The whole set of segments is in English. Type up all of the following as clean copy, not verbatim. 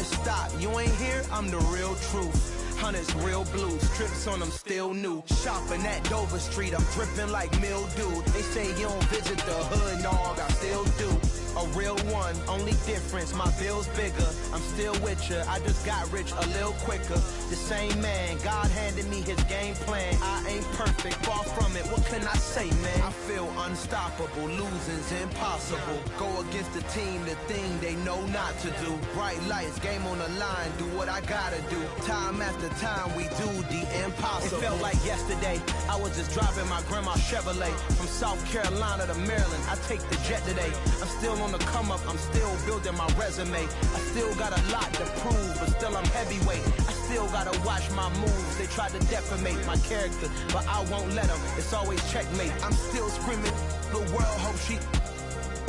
stop, you ain't here, I'm the real truth. Hunters, real blues, trips on them still new. Shopping at Dover Street, I'm dripping like mildew. They say you don't visit the hood, dog, I still do. A real one, only difference, my bill's bigger. I'm still with ya, I just got rich a little quicker. The same man, God handed me his game plan. I ain't perfect, far from it, what can I say, man? I feel unstoppable, losing's impossible. Go against the team, the thing they know not to do. Bright lights, game on the line, do what I gotta do. Time after time, we do the impossible. It felt like yesterday, I was just driving my grandma's Chevrolet. From South Carolina to Maryland, I take the jet today. I'm still on the come up, I'm still building my resume. I still got a lot to prove, but still I'm heavyweight. I still gotta watch my moves. They tried to defamate my character, but I won't let them. It's always checkmate. I'm still screaming, the world hope she.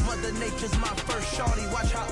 Mother Nature's my first shorty, watch how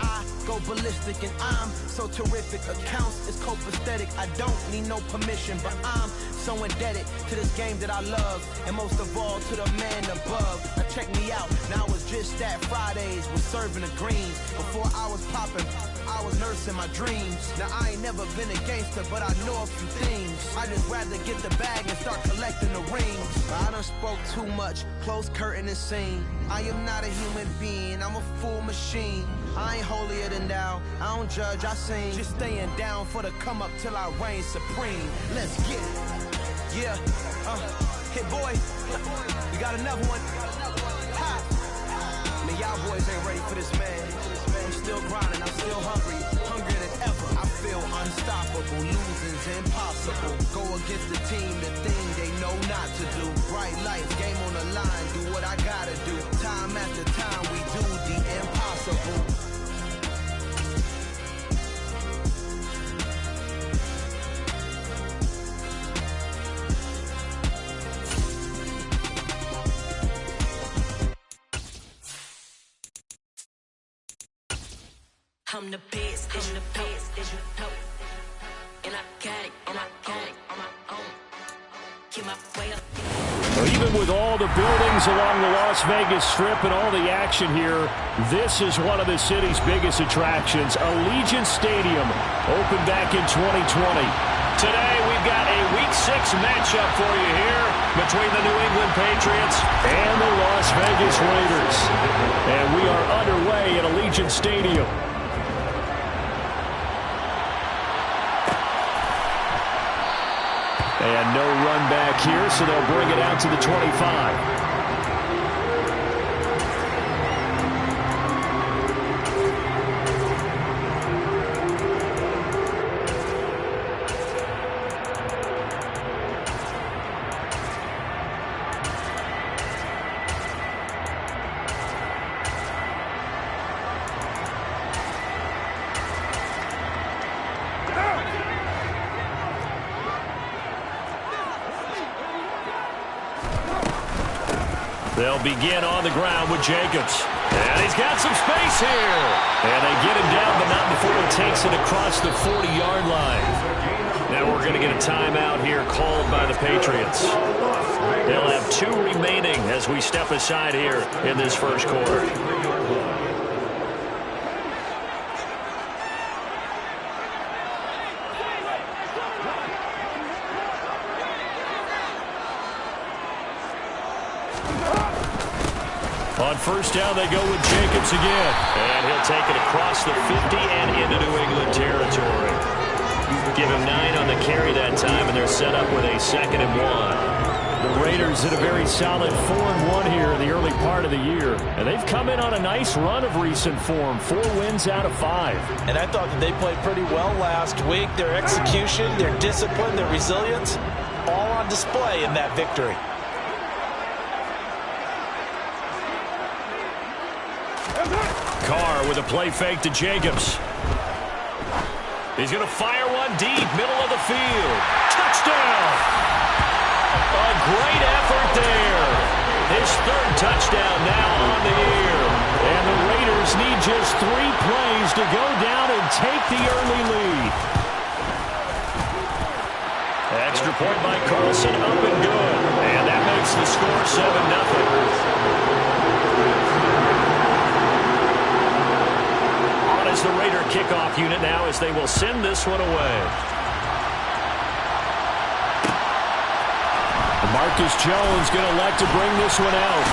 I go ballistic, and I'm so terrific. Accounts is copacetic. I don't need no permission, but I'm so indebted to this game that I love, and most of all to the man above. Now check me out, now I was just at Fridays, was serving the greens. Before I was popping, I was nursing my dreams. Now I ain't never been a gangster, but I know a few things. I just rather get the bag and start collecting the rings. I done spoke too much, close curtain and scene. I am not a human being, I'm a full machine. I ain't holier than thou, I don't judge, I sing. Just staying down for the come up till I reign supreme. Let's get it. Yeah, hit boy, we got another one. Ha! Man, y'all boys ain't ready for this, man. I'm still grinding, I'm still hungry, hungrier than ever. I feel unstoppable, losing's impossible. Go against the team, the thing they know not to do. Bright lights, game on the line, do what I gotta do. Time after time, we do the impossible. I'm the best, I'm the best, as you know. And I got it, and I got it on my own. Keep my way up. Even with all the buildings along the Las Vegas Strip and all the action here, this is one of the city's biggest attractions. Allegiant Stadium opened back in 2020. Today we've got a Week 6 matchup for you here between the New England Patriots and the Las Vegas Raiders. And we are underway at Allegiant Stadium. And no run back here, so they'll bring it out to the 25. They'll begin on the ground with Jacobs. And he's got some space here. And they get him down, but not before he takes it across the 40-yard line. Now we're going to get a timeout here called by the Patriots. They'll have 2 remaining as we step aside here in this first quarter. On first down, they go with Jacobs again. And he'll take it across the 50 and into New England territory. Give him 9 on the carry that time, and they're set up with a 2nd and 1. The Raiders hit a very solid 4-1 here in the early part of the year. And they've come in on a nice run of recent form. 4 wins out of 5. And I thought that they played pretty well last week. Their execution, their discipline, their resilience, all on display in that victory. Carr with a play fake to Jacobs. He's going to fire one deep, middle of the field. Touchdown! A great effort there. His 3rd touchdown now on the year. And the Raiders need just 3 plays to go down and take the early lead. Extra point by Carlson, up and good. And that makes the score 7-0. His the Raider kickoff unit now as they will send this one away. Marcus Jones going to elect to bring this one out.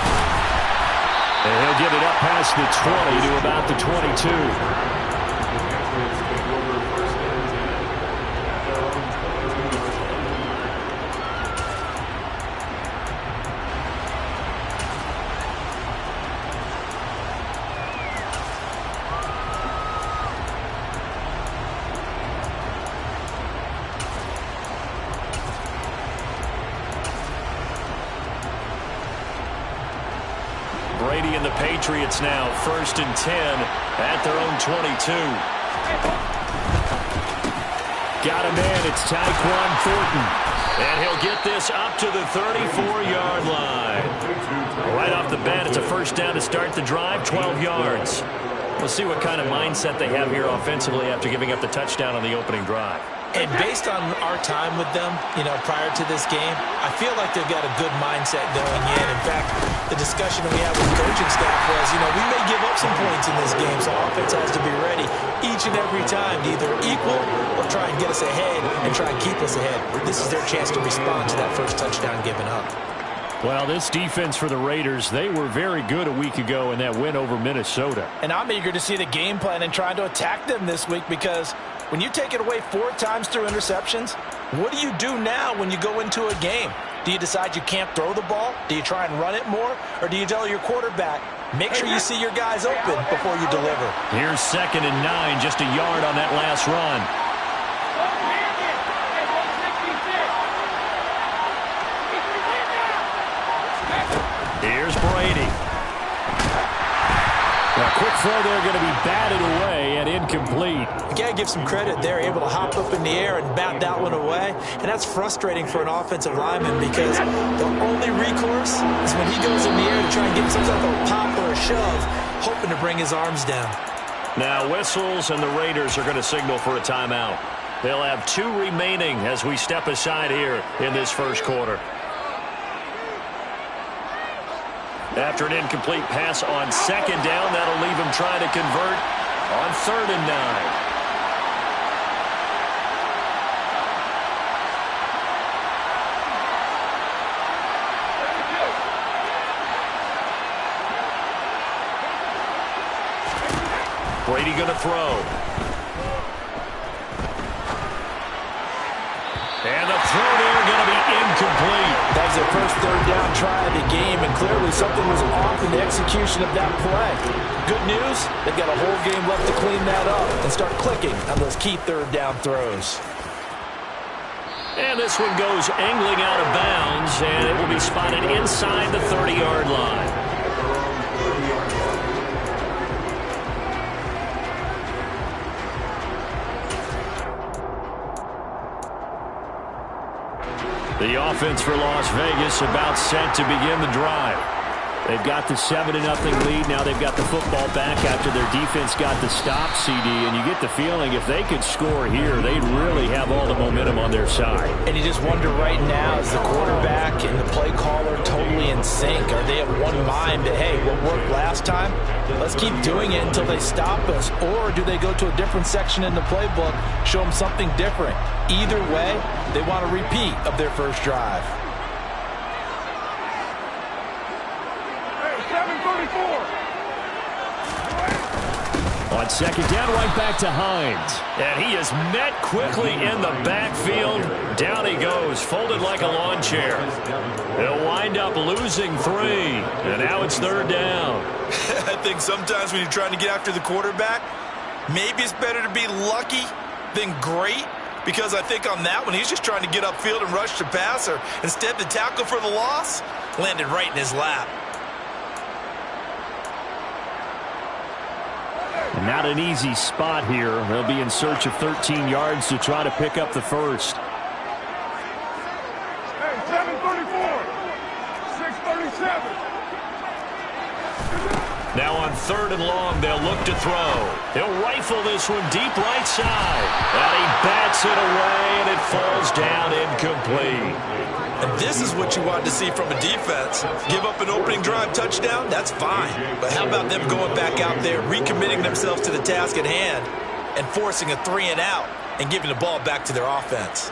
And he'll get it up past the 20 to about the 22. Brady and the Patriots now 1st and 10 at their own 22. Got a man. It's Tyquan Thornton. And he'll get this up to the 34-yard line. Right off the bat, it's a first down to start the drive, 12 yards. We'll see what kind of mindset they have here offensively after giving up the touchdown on the opening drive. And based on our time with them, prior to this game, I feel like they've got a good mindset going in. In fact, the discussion we had with the coaching staff was, we may give up some points in this game, so offense has to be ready each and every time to either equal or try and get us ahead and try and keep us ahead. This is their chance to respond to that first touchdown given up. Well, this defense for the Raiders, they were very good a week ago in that win over Minnesota. And I'm eager to see the game plan and trying to attack them this week, because when you take it away 4 times through interceptions, what do you do now when you go into a game? Do you decide you can't throw the ball? Do you try and run it more? Or do you tell your quarterback, make sure you see your guys open before you deliver? Here's 2nd and 9, just a yard on that last run. Here's Brady. A quick throw there, going to be batted away and incomplete. You got to give some credit. They're able to hop up in the air and bat that one away. And that's frustrating for an offensive lineman, because the only recourse is when he goes in the air to try and get some sort of a pop or a shove, hoping to bring his arms down. Now whistles, and the Raiders are going to signal for a timeout. They'll have 2 remaining as we step aside here in this first quarter. After an incomplete pass on 2nd down, that'll leave him trying to convert on 3rd and 9. Brady going to throw. And the throw there going to be incomplete. That was their first 3rd down try of the game, and clearly something was off in the execution of that play. Good news, they've got a whole game left to clean that up and start clicking on those key 3rd down throws. And this one goes angling out of bounds, and it will be spotted inside the 30-yard line. The offense for Las Vegas about set to begin the drive. They've got the 7-0 lead. Now they've got the football back after their defense got the stop, CD. And you get the feeling if they could score here, they'd really have all the momentum on their side. And you just wonder right now, is the quarterback and the play caller totally in sync? Are they at one mind that, hey, what worked last time, let's keep doing it until they stop us? Or do they go to a different section in the playbook, show them something different? Either way, they want a repeat of their first drive. On 2nd down, right back to Hines. And he is met quickly in the backfield. Down he goes, folded like a lawn chair. They'll wind up losing 3. And now it's 3rd down. I think sometimes when you're trying to get after the quarterback, maybe it's better to be lucky than great. Because I think on that one, he's just trying to get upfield and rush the passer. Instead, the tackle for the loss landed right in his lap. Not an easy spot here. They'll be in search of 13 yards to try to pick up the first. Hey, 734, 637. Now on 3rd and long, they'll look to throw. He'll rifle this one deep right side. And he bats it away, and it falls down incomplete. And this is what you want to see from a defense. Give up an opening drive touchdown, that's fine. But how about them going back out there, recommitting themselves to the task at hand, and forcing a 3-and-out and giving the ball back to their offense?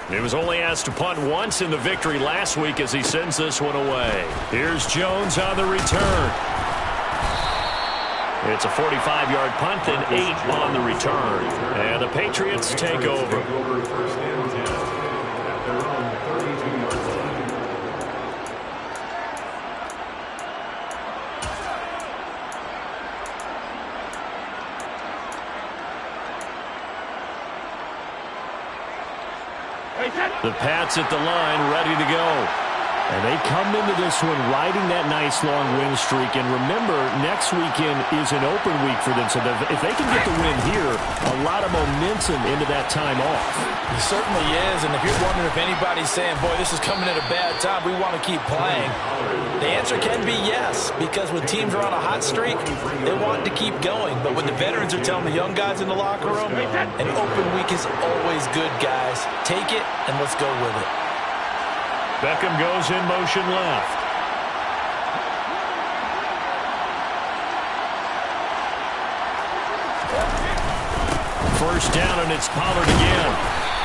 He was only asked to punt once in the victory last week as he sends this one away. Here's Jones on the return. It's a 45-yard punt and 8 on the return. And the Patriots take over. The Pats at the line, ready to go. And they come into this one riding that nice long win streak. And remember, next weekend is an open week for them. So if they can get the win here, a lot of momentum into that time off. It certainly is. And if you're wondering if anybody's saying, boy, this is coming at a bad time, we want to keep playing, the answer can be yes. Because when teams are on a hot streak, they want to keep going. But when the veterans are telling the young guys in the locker room, an open week is always good, guys. Take it and let's go with it. Beckham goes in motion left. First down, and it's Pollard again.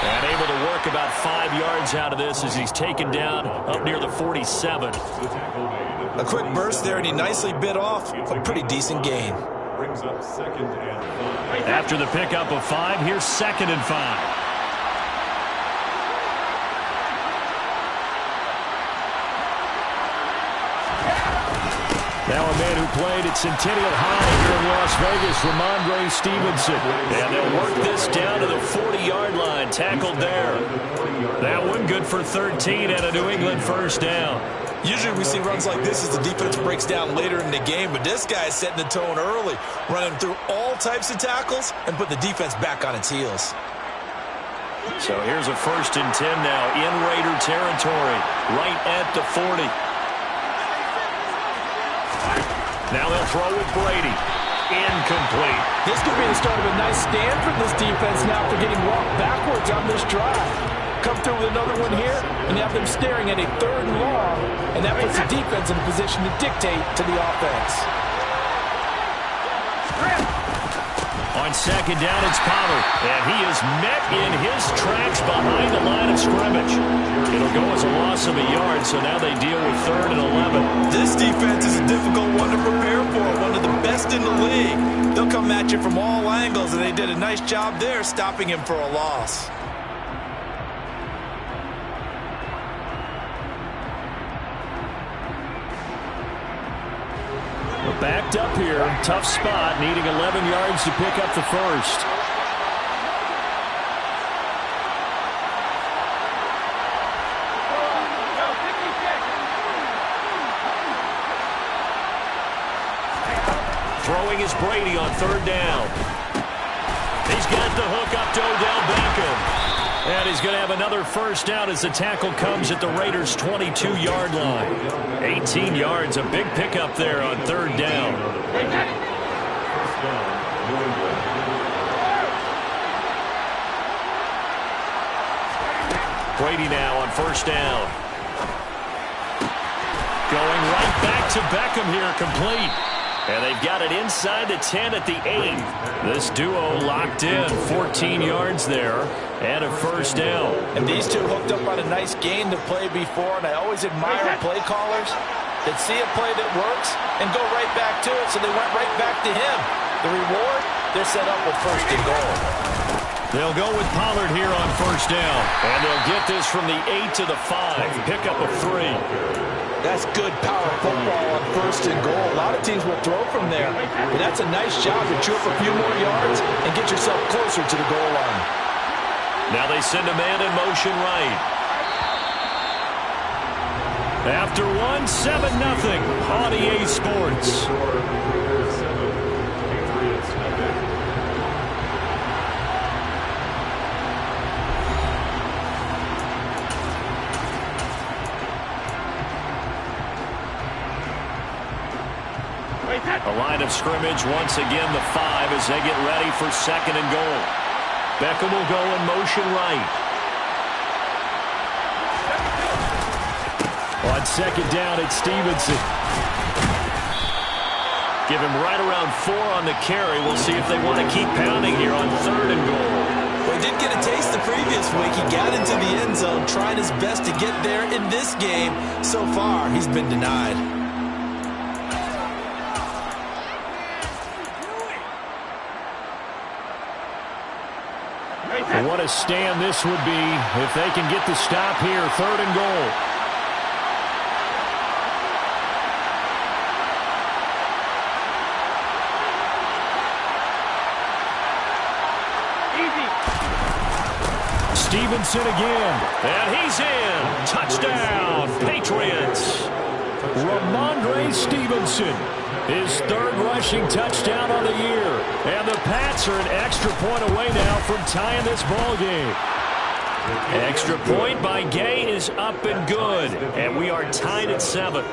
And able to work about 5 yards out of this as he's taken down up near the 47. A quick burst there, and he nicely bit off a pretty decent gain. After the pickup of 5, here's 2nd and 5. Now a man who played at Centennial High here in Las Vegas, Ramondre Stevenson. And they'll work this down to the 40-yard line, tackled there. That one good for 13 and a New England first down. Usually we see runs like this as the defense breaks down later in the game, but this guy is setting the tone early, running through all types of tackles and put the defense back on its heels. So here's a 1st and 10 now in Raider territory, right at the 40. Now they'll throw with Brady. Incomplete. This could be the start of a nice stand for this defense now for getting walked backwards on this drive. Come through with another one here, and have them staring at a 3rd and long, and that puts the defense in a position to dictate to the offense. On 2nd down, it's Pollard, and he is met in his tracks behind the line of scrimmage. It'll go as a loss of a yard, so now they deal with 3rd and 11. This defense is a difficult one to prepare for, one of the best in the league. They'll come at you from all angles, and they did a nice job there stopping him for a loss. Backed up here, tough spot, needing 11 yards to pick up the first. Throwing is Brady on 3rd down. He's got the hook up to Odell Beckham. And he's going to have another first down as the tackle comes at the Raiders' 22-yard line. 18 yards, a big pickup there on 3rd down. Brady now on 1st down. Going right back to Beckham here, complete. And they've got it inside the 10 at the 8. This duo locked in, 14 yards there, and a first down. And these two hooked up on a nice gain to play before, and I always admire play callers that see a play that works and go right back to it, so they went right back to him. The reward, they're set up with 1st and goal. They'll go with Pollard here on 1st down, and they'll get this from the 8 to the 5, pickup of 3. That's good power football on 1st and goal. A lot of teams will throw from there. But that's a nice job to chew up a few more yards and get yourself closer to the goal line. Now they send a man in motion right. After one, 7-0 on EA Sports. line of scrimmage. Once again, the 5 as they get ready for 2nd and goal. Beckham will go in motion right. On 2nd down, it's Stevenson. Give him right around 4 on the carry. We'll see if they want to keep pounding here on 3rd and goal. Well, he did get a taste the previous week. He got into the end zone, tried his best to get there in this game. So far, he's been denied. And what a stand this would be if they can get the stop here. 3rd and goal. Stevenson again, and he's in. Touchdown, Patriots. Ramondre Stevenson, his 3rd rushing touchdown on the year. And the Pats are an extra point away now from tying this ball game. Extra point by Gay is up and good, and we are tied at 7.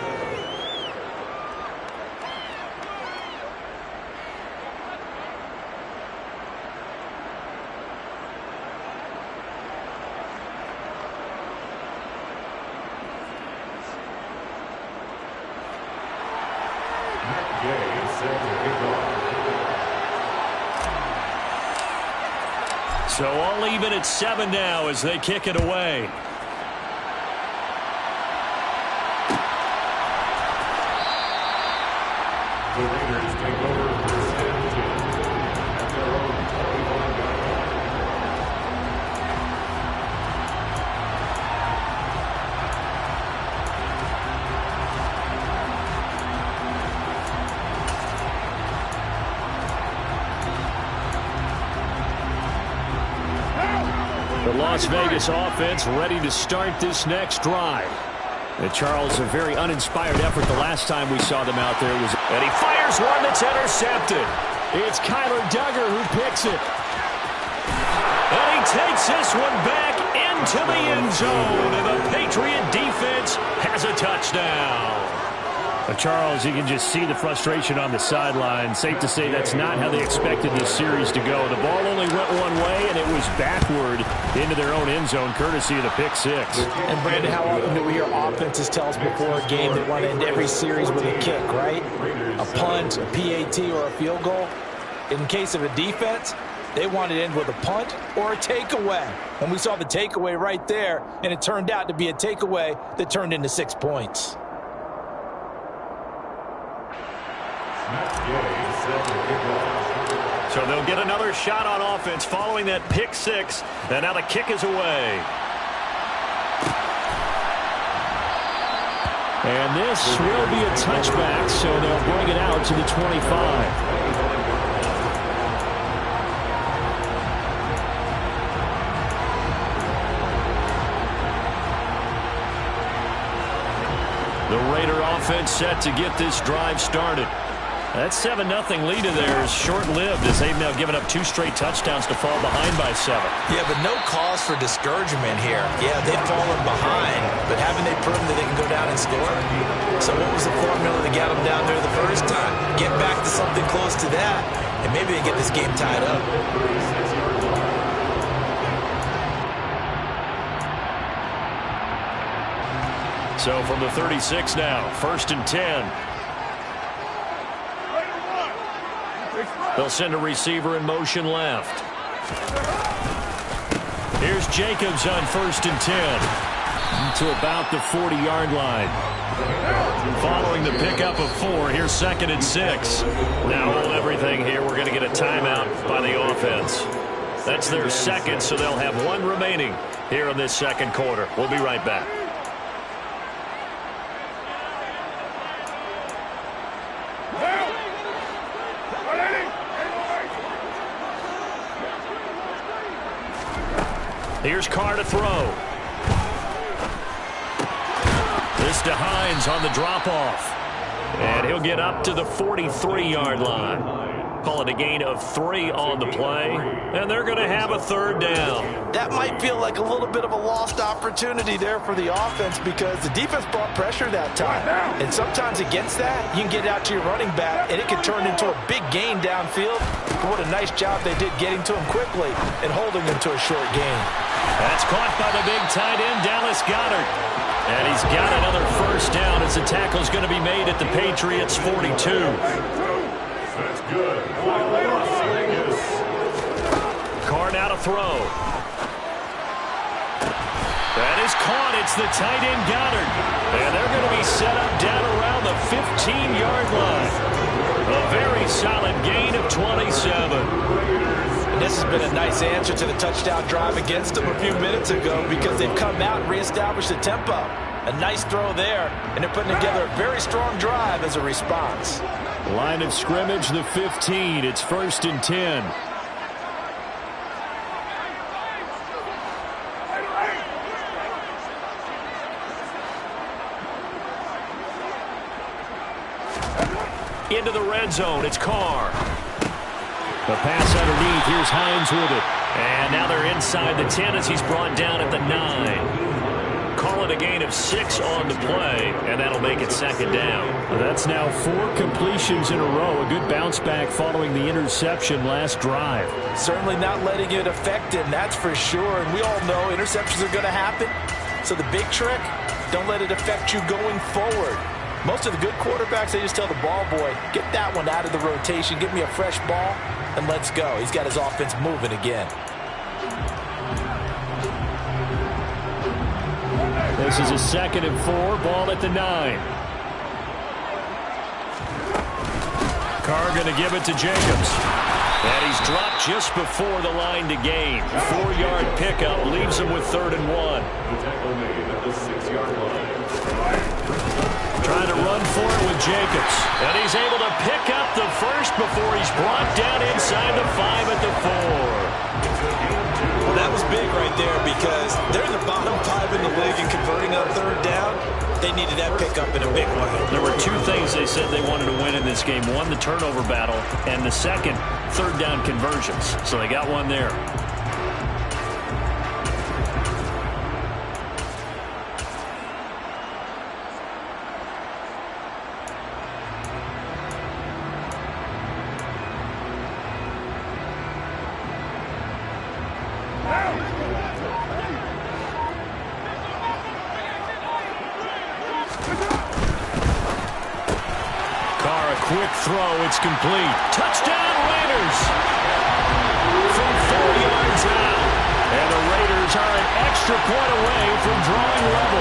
So all even at 7 now as they kick it away. The Raiders take over first and 10 at their own 21-yard line. The Las Vegas offense ready to start this next drive. And Charles, a very uninspired effort the last time we saw them out there. And he fires one that's intercepted. It's Kyler Duggar who picks it. And he takes this one back into the end zone. And the Patriot defense has a touchdown. Charles, you can just see the frustration on the sideline. Safe to say that's not how they expected this series to go. The ball only went one way, and it was backward into their own end zone, courtesy of the pick 6. And, Brandon, how often do we hear offenses tell us before a game they want to end every series with a kick, right? A punt, a PAT, or a field goal. In case of a defense, they want to end with a punt or a takeaway. And we saw the takeaway right there, and it turned out to be a takeaway that turned into 6 points. So they'll get another shot on offense following that pick 6. And now the kick is away. And this will be a touchback, so they'll bring it out to the 25. The Raider offense set to get this drive started. That 7-0 lead of theirs short-lived as they've now given up 2 straight touchdowns to fall behind by 7. Yeah, but no cause for discouragement here. Yeah, they've fallen behind, but haven't they proven that they can go down and score? So what was the formula that got them down there the first time? Get back to something close to that, and maybe they get this game tied up. So from the 36 now, 1st and 10. They'll send a receiver in motion left. Here's Jacobs on 1st and 10. To about the 40-yard line. Following the pickup of 4, here's 2nd and 6. Now hold everything here. We're going to get a timeout by the offense. That's their 2nd, so they'll have 1 remaining here in this 2nd quarter. We'll be right back. Here's Carr to throw. This to Hines on the drop-off. And he'll get up to the 43-yard line. Call it a gain of 3 on the play, and they're going to have a third down. That might feel like a little bit of a lost opportunity there for the offense because the defense brought pressure that time. And sometimes against that, you can get out to your running back, and it can turn into a big gain downfield. But what a nice job they did getting to him quickly and holding him to a short gain. That's caught by the big tight end, Dallas Goedert. And he's got another first down as the tackle's going to be made at the Patriots' 42. That's good. Las Vegas. Carr now to throw. That is caught. It's the tight end Goddard. And they're going to be set up down around the 15-yard line. A very solid gain of 27. This has been a nice answer to the touchdown drive against them a few minutes ago because they've come out and reestablished the tempo. A nice throw there, and they're putting together a very strong drive as a response. Line of scrimmage, the 15. It's 1st and 10. Into the red zone. It's Carr. The pass underneath. Here's Hines with it. And now they're inside the 10 as he's brought down at the 9. Call it a gain of 6 on the play, and that'll make it 2nd down. That's now 4 completions in a row. A good bounce back following the interception last drive. Certainly not letting it affect him, that's for sure. And we all know interceptions are going to happen. So the big trick, don't let it affect you going forward. Most of the good quarterbacks, they just tell the ball boy, get that one out of the rotation, give me a fresh ball, and let's go. He's got his offense moving again. This is a 2nd and 4, ball at the 9. Carr going to give it to Jacobs. And he's dropped just before the line to gain. 4-yard pickup leaves him with 3rd and 1. The tackle made at the 6-yard line. Trying to run for it with Jacobs. And he's able to pick up the first before he's brought down inside the 5 at the 4. Well, that was big right there because they're in the bottom 5 in the league and converting on 3rd down. They needed that pickup in a big way. There were 2 things they said they wanted to win in this game. One, the turnover battle, and the second, 3rd down conversions. So they got one there. Quick throw, it's complete. Touchdown, Raiders! From 4 yards out. And the Raiders are an extra point away from drawing level.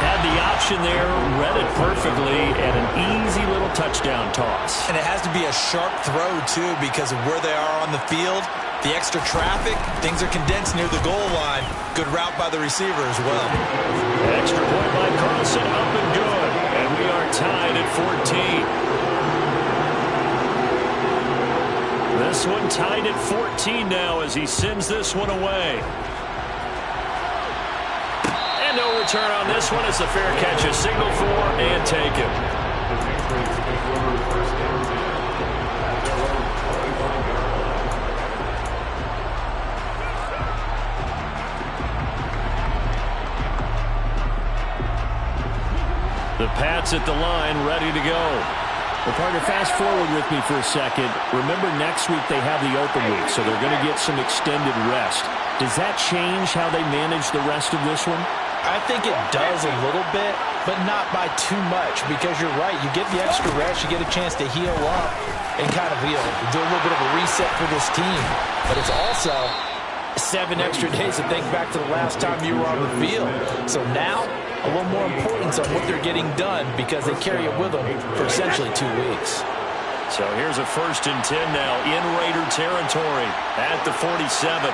Had the option there, read it perfectly, and an easy little touchdown toss. And it has to be a sharp throw, too, because of where they are on the field. The extra traffic, things are condensed near the goal line. Good route by the receiver as well. Extra point by Carlson, up and good. And we are tied at 14. This one tied at 14 now as he sends this one away. And no return on this one. It's a fair catch, a signal for, and take it. The Pats at the line, ready to go. Well, partner, fast forward with me for a second. Remember, next week they have the open week, so they're going to get some extended rest. Does that change how they manage the rest of this one? I think it does a little bit, but not by too much, because you're right. You get the extra rest, you get a chance to heal up and kind of do a little bit of a reset for this team. But it's also 7 extra days to think back to the last time you were on the field. So now, a little more importance on what they're getting done because they carry it with them for essentially 2 weeks. So here's a 1st and 10 now in Raider territory at the 47.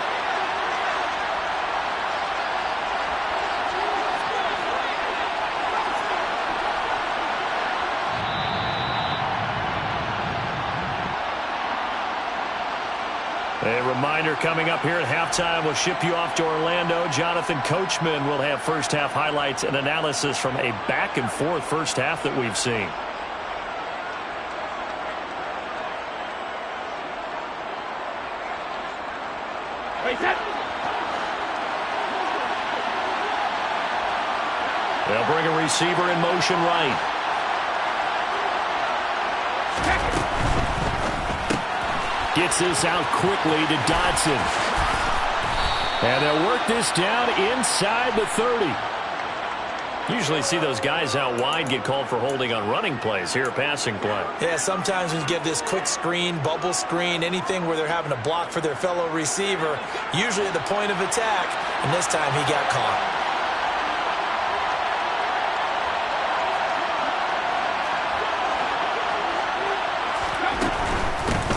A reminder coming up here at halftime, we'll ship you off to Orlando. Jonathan Coachman will have first-half highlights and analysis from a back-and-forth first half that we've seen. They'll bring a receiver in motion right. Gets this out quickly to Dodson. And they'll work this down inside the 30. Usually see those guys out wide get called for holding on running plays. Here, a passing play. Yeah, sometimes when you get this quick screen, bubble screen, anything where they're having to block for their fellow receiver, usually at the point of attack, and this time he got caught.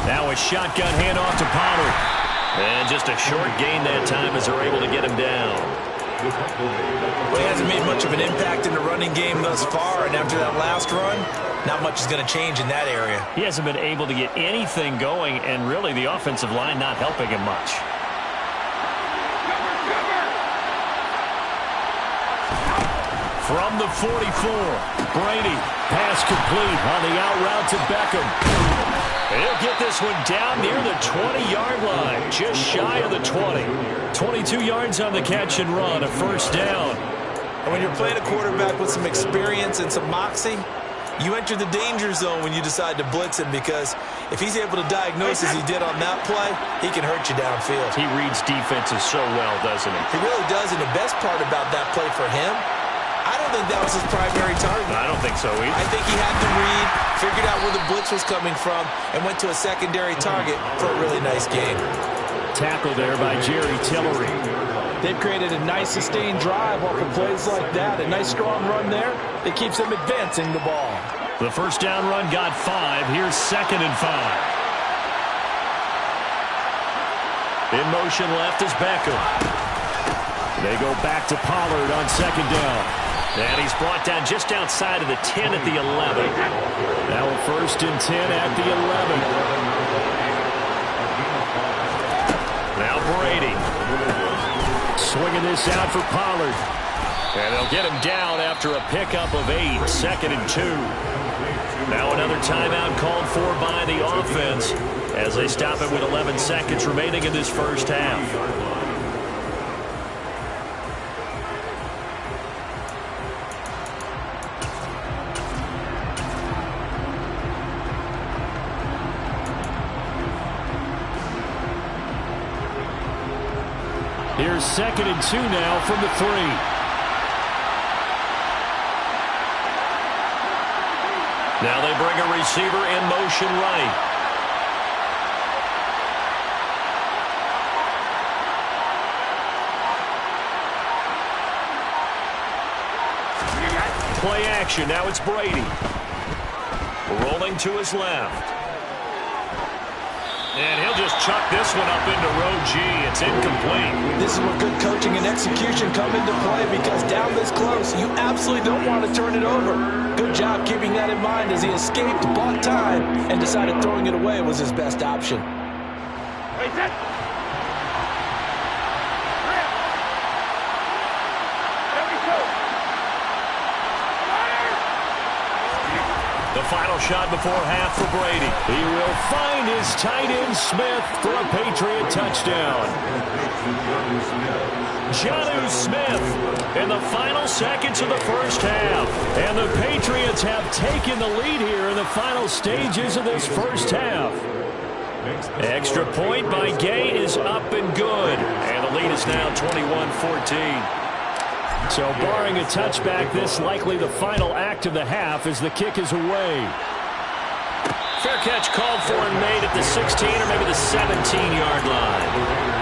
Now a shotgun handoff to Pollard. And just a short gain that time as they're able to get him down. Well, he hasn't made much of an impact in the running game thus far, and after that last run, not much is going to change in that area. He hasn't been able to get anything going, and really the offensive line not helping him much. From the 44, Brady, pass complete on the out route to Beckham. He'll get this one down near the 20-yard line, just shy of the 20. 22 yards on the catch and run, a first down. And when you're playing a quarterback with some experience and some moxie, you enter the danger zone when you decide to blitz him, because if he's able to diagnose as he did on that play, he can hurt you downfield. He reads defenses so well, doesn't he? He really does, and the best part about that play for him, I don't think that was his primary target. I don't think so either. I think he had the read, figured out where the blitz was coming from, and went to a secondary target for a really nice game. Tackle there by Jerry Tillery. They've created a nice sustained drive off of plays like that. A nice strong run there. It keeps them advancing the ball. The first down run got 5. Here's 2nd and 5. In motion left is Beckham. They go back to Pollard on 2nd down. And he's brought down just outside of the 10 at the 11. Now a 1st and 10 at the 11. Now Brady. Swinging this out for Pollard. And they'll get him down after a pickup of 8. 2nd and 2. Now another timeout called for by the offense as they stop it with 11 seconds remaining in this first half. Here's 2nd and 2 now from the 3. Now they bring a receiver in motion right. Play action. Now it's Brady. Rolling to his left. And he'll just chuck this one up into row G. It's incomplete. This is where good coaching and execution come into play, because down this close, you absolutely don't want to turn it over. Good job keeping that in mind as he escaped, bought time, and decided throwing it away was his best option. The final shot before half for Brady. He will find his tight end Smith for a Patriot touchdown. Jonnu Smith in the final seconds of the first half. And the Patriots have taken the lead here in the final stages of this first half. Extra point by Gay is up and good. And the lead is now 21-14. So barring a touchback, this likely the final act of the half as the kick is away. Fair catch called for and made at the 16 or maybe the 17-yard line.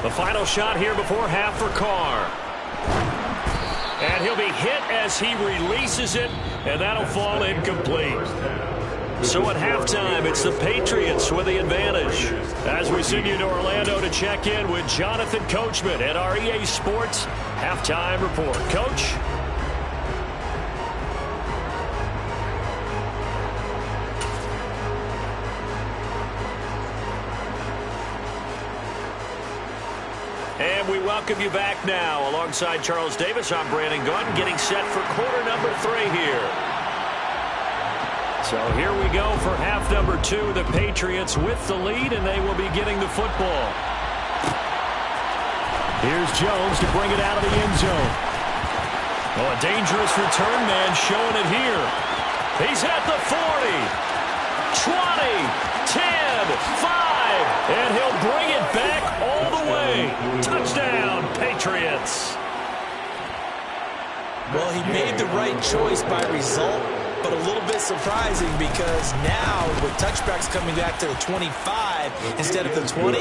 The final shot here before half for Carr. And he'll be hit as he releases it, and that'll fall incomplete. So at halftime, it's the Patriots with the advantage. As we send you to Orlando to check in with Jonathan Coachman at our EA Sports Halftime Report. Coach? And we welcome you back now. Alongside Charles Davis, I'm Brandon Gunn, getting set for quarter number 3 here. So here we go for half number 2. The Patriots with the lead, and they will be getting the football. Here's Jones to bring it out of the end zone. Oh, a dangerous return man showing it here. He's at the 40, 20, 10, 5, and he'll bring it back all the way. Touchdown, Patriots. Well, he made the right choice by result, but a little bit surprising because now with touchbacks coming back to the 25 instead of the 20,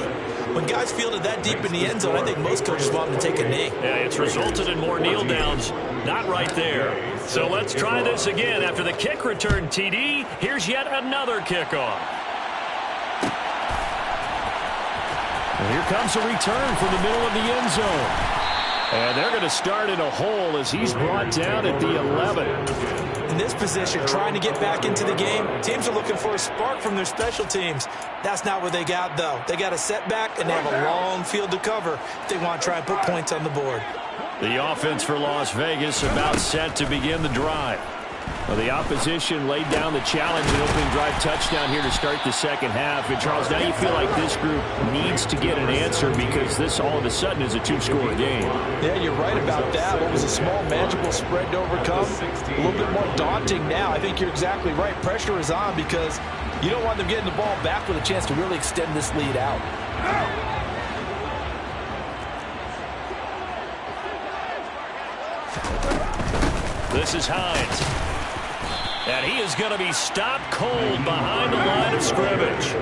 when guys fielded that deep in the end zone, I think most coaches want them to take a knee. Yeah, it's resulted in more kneel downs. Not right there. So let's try this again. After the kick return TD, here's yet another kickoff. And here comes a return from the middle of the end zone. And they're going to start in a hole as he's brought down at the 11. In this position, trying to get back into the game, teams are looking for a spark from their special teams. That's not what they got, though. They got a setback, and they have a long field to cover if they want to try and put points on the board. The offense for Las Vegas about set to begin the drive. Well, the opposition laid down the challenge and opening drive touchdown here to start the second half. And, Charles, now you feel like this group needs to get an answer because this all of a sudden is a 2-score game. Yeah, you're right about that. What was a small, manageable spread to overcome, a little bit more daunting now. I think you're exactly right. Pressure is on because you don't want them getting the ball back with a chance to really extend this lead out. This is Hines. And he is going to be stopped cold behind the line of scrimmage.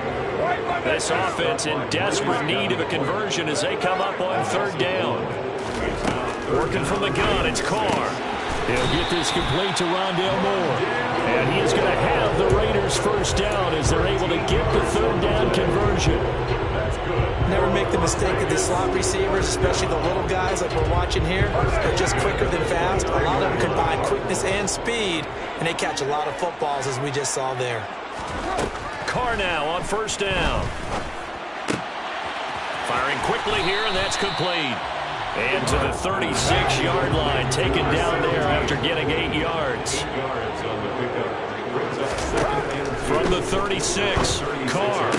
This offense in desperate need of a conversion as they come up on 3rd down. Working from the gun, it's Carr. He'll get this complete to Rondale Moore. And he is going to have the Raiders first down as they're able to get the 3rd down conversion. Never make the mistake of the slot receivers, especially the little guys like we're watching here. They're just quicker than fast. A lot of them combine quickness and speed, and they catch a lot of footballs, as we just saw there. Carr now on 1st down. Firing quickly here, and that's complete. And to the 36-yard line, taken down there after getting 8 yards. From the 36, Carr.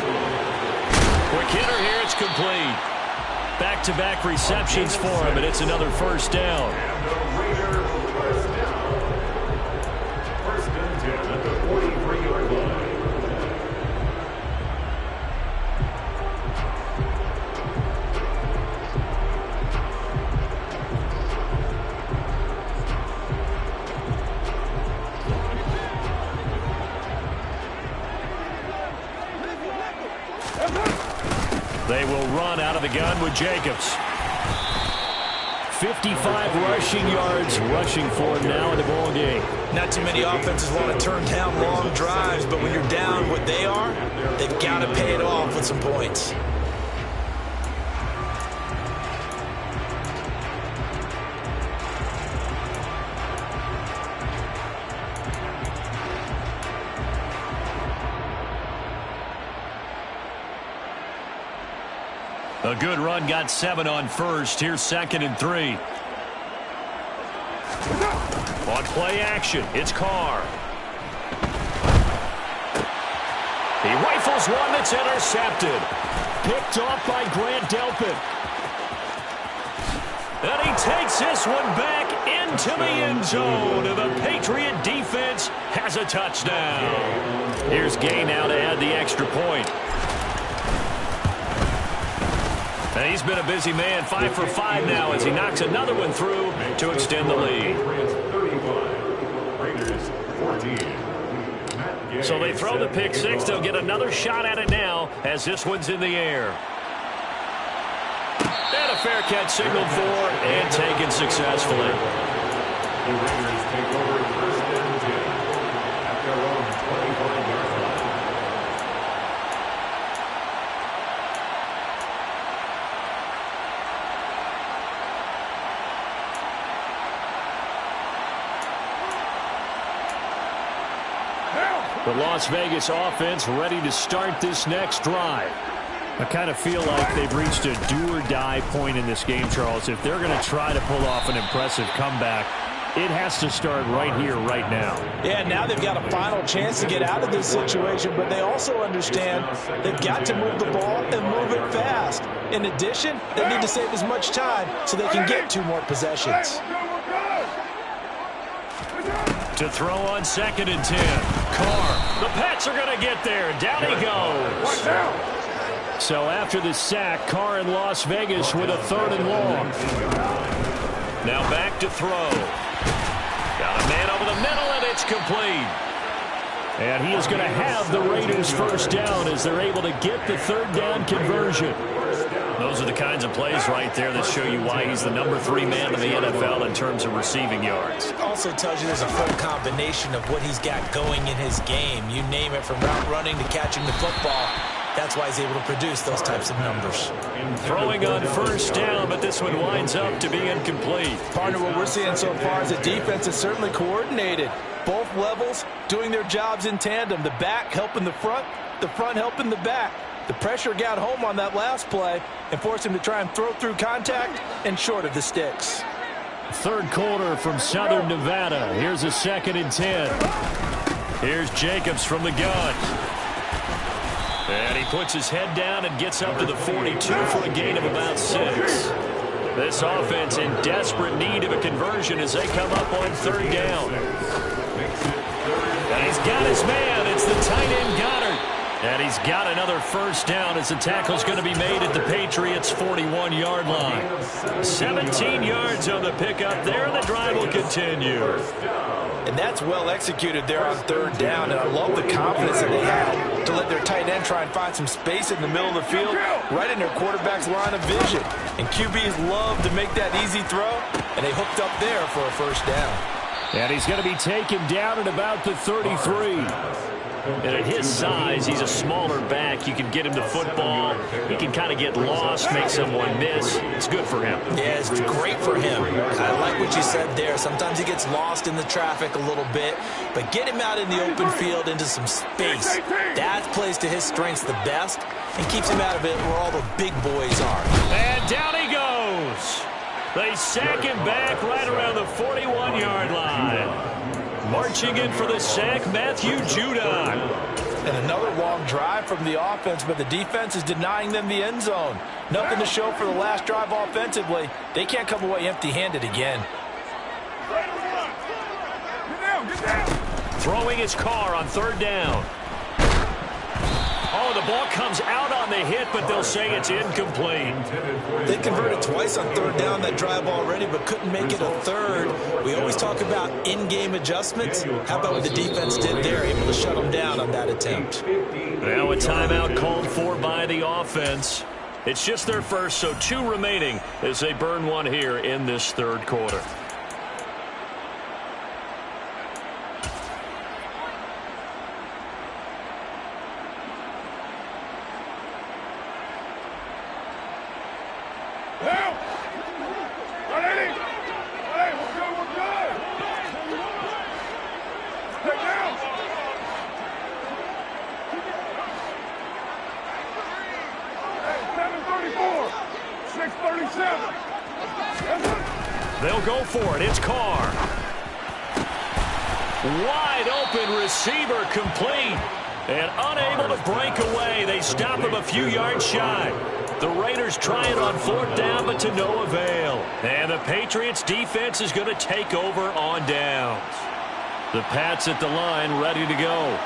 Quick hitter here, it's complete. Back-to-back receptions for him, and it's another 1st down. First and 10 at the 43-yard line. They will run out of the gun with Jacobs. 55 rushing yards rushing for him now in the ball game. Not too many offenses want to turn down long drives, but when you're down what they are, they've got to pay it off with some points. A good run, got 7 on 1st. Here's 2nd and 3. On play action, it's Carr. He rifles one that's intercepted. Picked off by Grant Delpit. And he takes this one back into the end zone. And the Patriot defense has a touchdown. Here's Gay now to add the extra point. And he's been a busy man, 5 for 5 now as he knocks another one through to extend the lead. So they throw the pick 6. They'll get another shot at it now as this one's in the air. And a fair catch signaled for and taken successfully. The Raiders take over 1st and 10 at their own 25-yard line. The Las Vegas offense ready to start this next drive. I kind of feel like they've reached a do-or-die point in this game, Charles. If they're going to try to pull off an impressive comeback, it has to start right here, right now. Yeah, now they've got a final chance to get out of this situation, but they also understand they've got to move the ball and move it fast. In addition, they need to save as much time so they can get 2 more possessions. To throw on 2nd and 10. Carr. The Pats are going to get there. Down he goes. So after the sack, Carr in Las Vegas with a 3rd and long. Now back to throw. Got a man over the middle, and it's complete. And he is going to have the Raiders first down as they're able to get the 3rd down conversion. Those are the kinds of plays right there that show you why he's the number 3 man in the NFL in terms of receiving yards. Also tells you there's a full combination of what he's got going in his game. You name it, from route running to catching the football. That's why he's able to produce those types of numbers. Throwing on 1st down, but this one winds up to be incomplete. Partner, what we're seeing so far is the defense is certainly coordinated. Both levels doing their jobs in tandem. The back helping the front helping the back. The pressure got home on that last play and forced him to try and throw through contact and short of the sticks. 3rd quarter from Southern Nevada. Here's a 2nd and 10. Here's Jacobs from the gun. And he puts his head down and gets up to the 42 for a gain of about 6. This offense in desperate need of a conversion as they come up on 3rd down. And he's got his man. It's the tight end Goddard. And he's got another 1st down as the tackle's going to be made at the Patriots' 41-yard line. 17 yards on the pickup there, and the drive will continue. And that's well executed there on 3rd down, and I love the confidence that they had to let their tight end try and find some space in the middle of the field, right in their quarterback's line of vision. And QBs love to make that easy throw, and they hooked up there for a 1st down. And he's going to be taken down at about the 33. And at his size, he's a smaller back. You can get him the football. He can kind of get lost, make someone miss. It's good for him. Yeah, it's great for him. I like what you said there. Sometimes he gets lost in the traffic a little bit, but get him out in the open field into some space. That plays to his strengths the best and keeps him out of it where all the big boys are. And down he goes. They sack him back right around the 41-yard line. Marching in for the sack, Matthew Judon. And another long drive from the offense, but the defense is denying them the end zone. Nothing to show for the last drive offensively. They can't come away empty-handed again. Throwing his Carr on 3rd down. Oh, the ball comes out on the hit, but they'll say it's incomplete. They converted twice on 3rd down that drive already, but couldn't make it a 3rd. We always talk about in-game adjustments. How about what the defense did there, able to shut them down on that attempt? Now a timeout called for by the offense. It's just their first, so 2 remaining as they burn one here in this 3rd quarter. They'll go for it. It's Carr. Wide open receiver, complete. And unable to break away. They stop him a few yards shy. The Raiders try it on 4th down, but to no avail. And the Patriots defense is going to take over on downs. The Pats at the line, ready to go.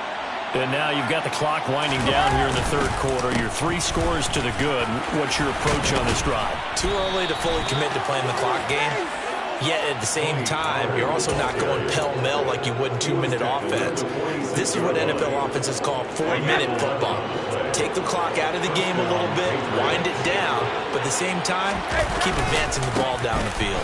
And now you've got the clock winding down here in the 3rd quarter. You're 3 scores to the good. What's your approach on this drive? Too early to fully commit to playing the clock game. Yet at the same time, you're also not going pell-mell like you would in 2-minute offense. This is what NFL offenses call 4-minute football. Take the clock out of the game a little bit, wind it down, but at the same time, keep advancing the ball down the field.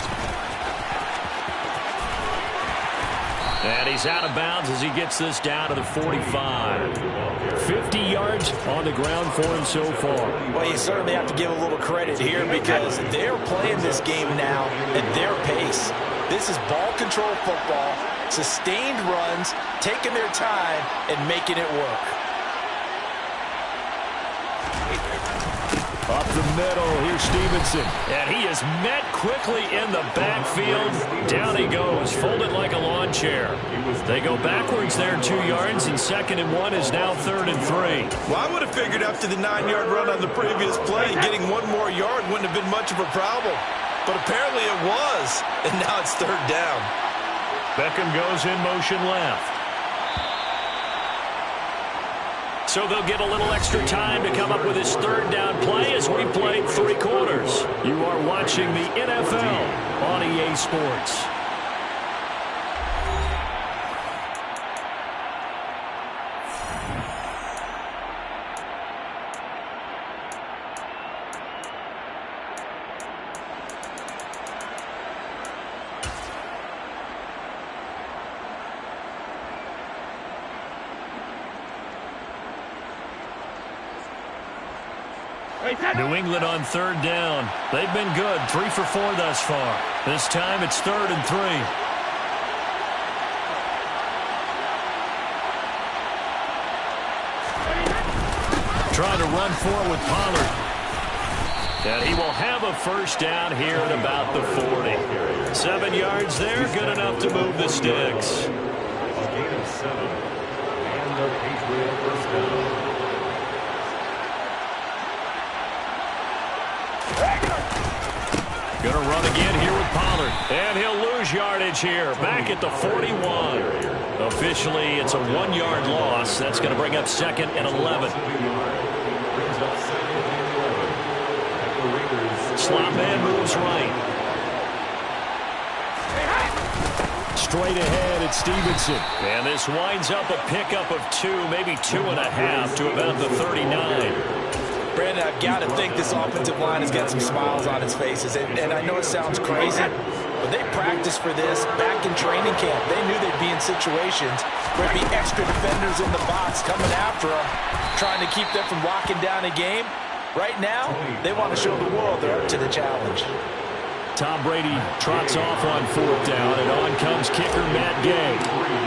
And he's out of bounds as he gets this down to the 45. 50 yards on the ground for him so far. Well, you certainly have to give a little credit here because they're playing this game now at their pace. This is ball control football. sustained runs, taking their time, and making it work. Up the middle, here's Stevenson. And he is met quickly in the backfield. Down he goes, folded like a lawn chair. They go backwards there 2 yards, and 2nd and 1 is now 3rd and 3. Well, I would have figured after the 9-yard run on the previous play, getting 1 more yard wouldn't have been much of a problem. But apparently it was, and now it's 3rd down. Beckham goes in motion left. So they'll get a little extra time to come up with his 3rd down play as we played 3 quarters. You are watching the NFL on EA Sports. New England on 3rd down. They've been good, 3 for 4 thus far. This time it's 3rd and 3. Trying to run forward with Pollard. And he will have a 1st down here at about the 40. 7 yards there, good enough to move the sticks. A gain of 7. And the Patriot 1st down. Going to run again here with Pollard. And he'll lose yardage here. Back at the 41. Officially, it's a 1-yard loss. That's going to bring up 2nd and 11. Slot man moves right. Straight ahead, it's Stevenson. And this winds up a pickup of 2, maybe 2.5 to about the 39. Brandon, I've got to think this offensive line has got some smiles on its faces. And I know it sounds crazy, but they practiced for this back in training camp. They knew they'd be in situations where there'd be extra defenders in the box coming after them, trying to keep them from locking down a game. Right now, they want to show the world they're up to the challenge. Tom Brady trots off on 4th down, and on comes kicker Matt Gay.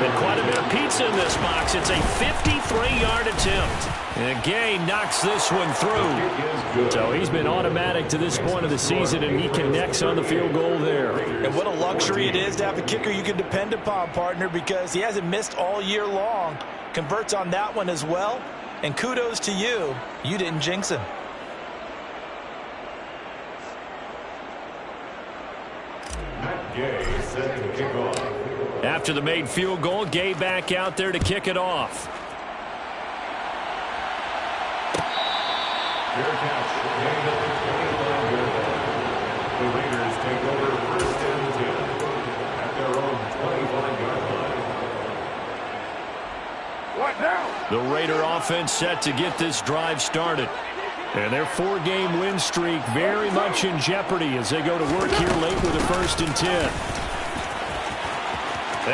And quite a bit of pizza in this box. It's a 53-yard attempt. And Gay knocks this one through. So he's been automatic to this point of the season, and he connects on the field goal there. And what a luxury it is to have a kicker you can depend upon, partner, because he hasn't missed all year long. Converts on that one as well. And kudos to you. You didn't jinx him. Gay set to kick off. After the made field goal, Gay back out there to kick it off. Fair catch. Gained at the 25-yard line. The Raiders take over 1st and 10 at their own 25-yard line. What now? The Raider offense set to get this drive started. And their 4-game win streak very much in jeopardy as they go to work here late with a 1st and 10.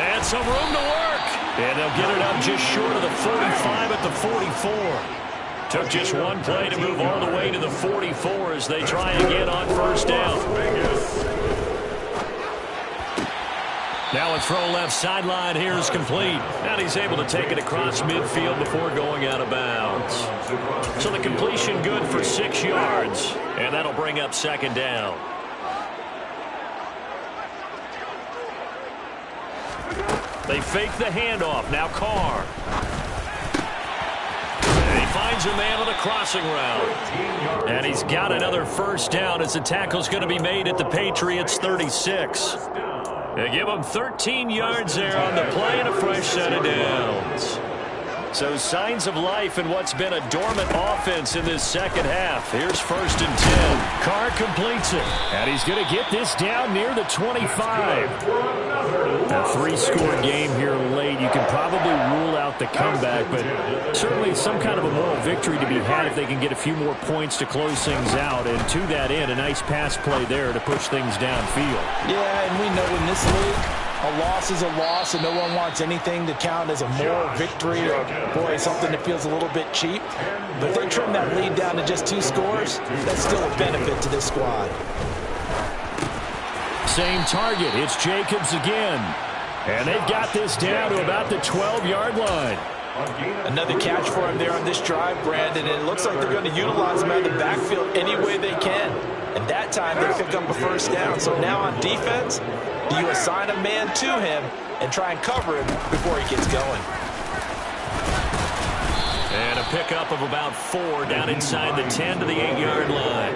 And some room to work. And they'll get it up just short of the 45 at the 44. Took just one play to move all the way to the 44 as they try again on 1st down. Now a throw left sideline here is complete. And he's able to take it across midfield before going out of bounds. So the completion good for 6 yards. And that'll bring up 2nd down. They fake the handoff. Now Carr. And he finds a man on the crossing route. And he's got another 1st down as the tackle's going to be made at the Patriots 36. They give him 13 yards there on the play and a fresh set of downs. So signs of life in what's been a dormant offense in this 2nd half. Here's 1st and 10. Carr completes it. And he's going to get this down near the 25. A 3-score game here late. You can probably rule out the comeback, but certainly some kind of a moral victory to be had if they can get a few more points to close things out. And to that end, a nice pass play there to push things downfield. Yeah, and we know in this league, a loss is a loss, and no one wants anything to count as a moral victory or, boy, something that feels a little bit cheap. But if they trim that lead down to just 2 scores, that's still a benefit to this squad. Same target. It's Jacobs again. And they've got this down to about the 12-yard line. Another catch for him there on this drive, Brandon, and it looks like they're going to utilize him out of the backfield any way they can. And that time they pick up a first down. So now on defense, do you assign a man to him and try and cover him before he gets going? And a pickup of about 4 down inside the 10 to the 8-yard line.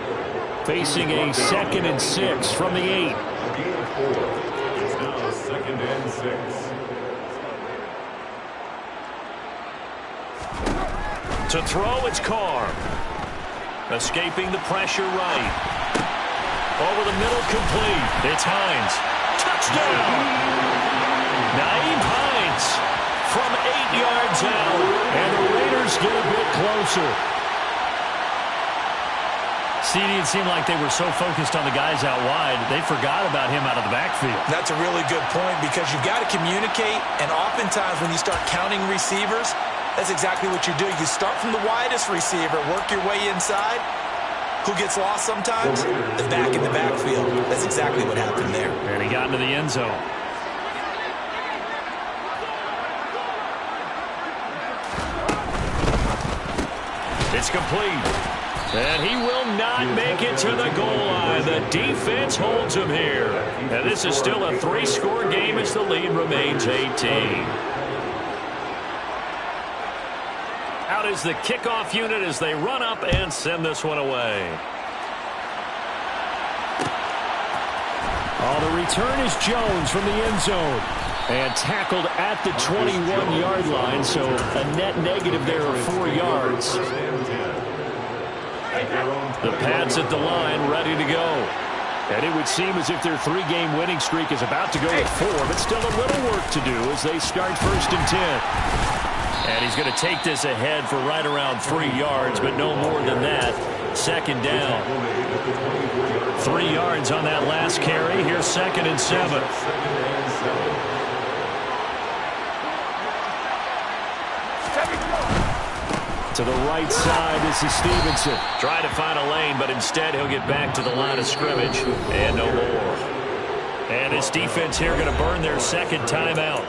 Facing a 2nd and 6 from the 8. Gain of 4. It's now 2nd and 6. To throw, it's Carr. Escaping the pressure right. Over the middle, complete. It's Hines. Touchdown! Naeem Hines from 8 yards out. And the Raiders get a bit closer. CD, it seemed like they were so focused on the guys out wide, they forgot about him out of the backfield. That's a really good point because you've got to communicate, and oftentimes when you start counting receivers, that's exactly what you do. You start from the widest receiver, work your way inside. Who gets lost sometimes? The back in the backfield. That's exactly what happened there. And he got into the end zone. It's complete. And he will not make it to the goal line. The defense holds him here. And this is still a 3-score game as the lead remains 18. Out is the kickoff unit as they run up and send this one away. Oh, the return is Jones from the end zone. And tackled at the 21-yard line, so a net negative there of 4 yards. The Pats at the line, ready to go. And it would seem as if their 3-game winning streak is about to go to 4, but still a little work to do as they start 1st and 10. And he's going to take this ahead for right around 3 yards, but no more than that. 2nd down. 3 yards on that last carry. Here's 2nd and 7. To the right side, this is Stevenson. Trying to find a lane, but instead he'll get back to the line of scrimmage. And no more. And this defense here going to burn their 2nd timeout.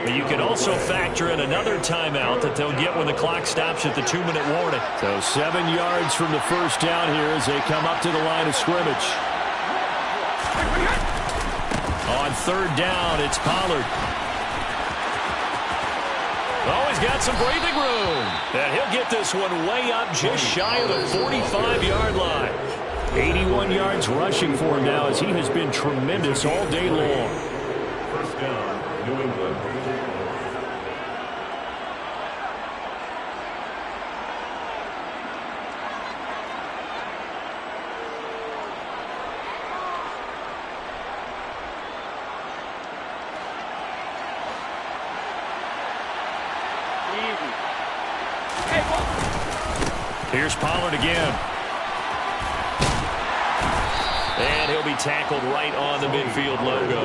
But you can also factor in another timeout that they'll get when the clock stops at the 2-minute warning. So 7 yards from the first down here as they come up to the line of scrimmage. On 3rd down, it's Pollard. Oh, he's got some breathing room. And he'll get this one way up just shy of the 45-yard line. 81 yards rushing for him now as he has been tremendous all day long. First down, New England. Here's Pollard again. And he'll be tackled right on the midfield logo.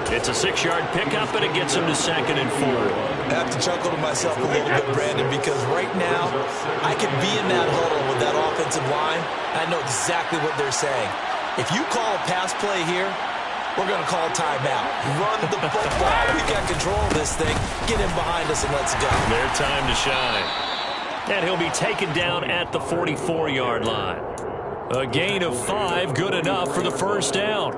It's a 6-yard pickup, and it gets him to 2nd and 4. I have to chuckle to myself a little bit, Brandon, because right now I could be in that huddle with that offensive line. I know exactly what they're saying. If you call a pass play here, we're going to call a timeout. Run the football. We've got control of this thing. Get him behind us and let's go. Their time to shine. And he'll be taken down at the 44-yard line. A gain of 5, good enough for the first down.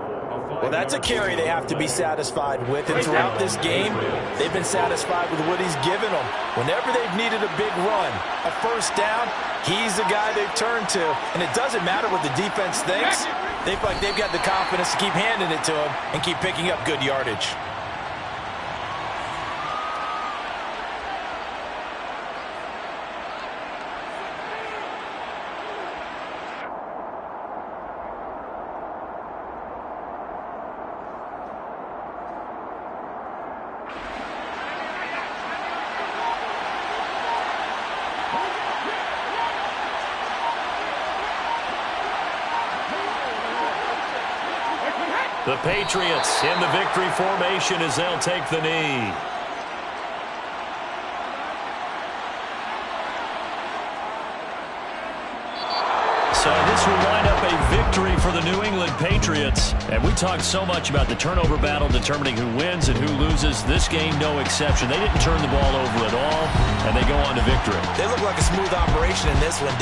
Well, that's a carry they have to be satisfied with. And throughout this game, they've been satisfied with what he's given them. Whenever they've needed a big run, a first down, he's the guy they've turned to. And it doesn't matter what the defense thinks. They feel like they've got the confidence to keep handing it to him and keep picking up good yardage. The Patriots in the victory formation as they'll take the knee. So this will wind up a victory for the New England Patriots. And we talked so much about the turnover battle determining who wins and who loses. This game, no exception. They didn't turn the ball over at all, and they go on to victory. They look like a smooth operation in this one.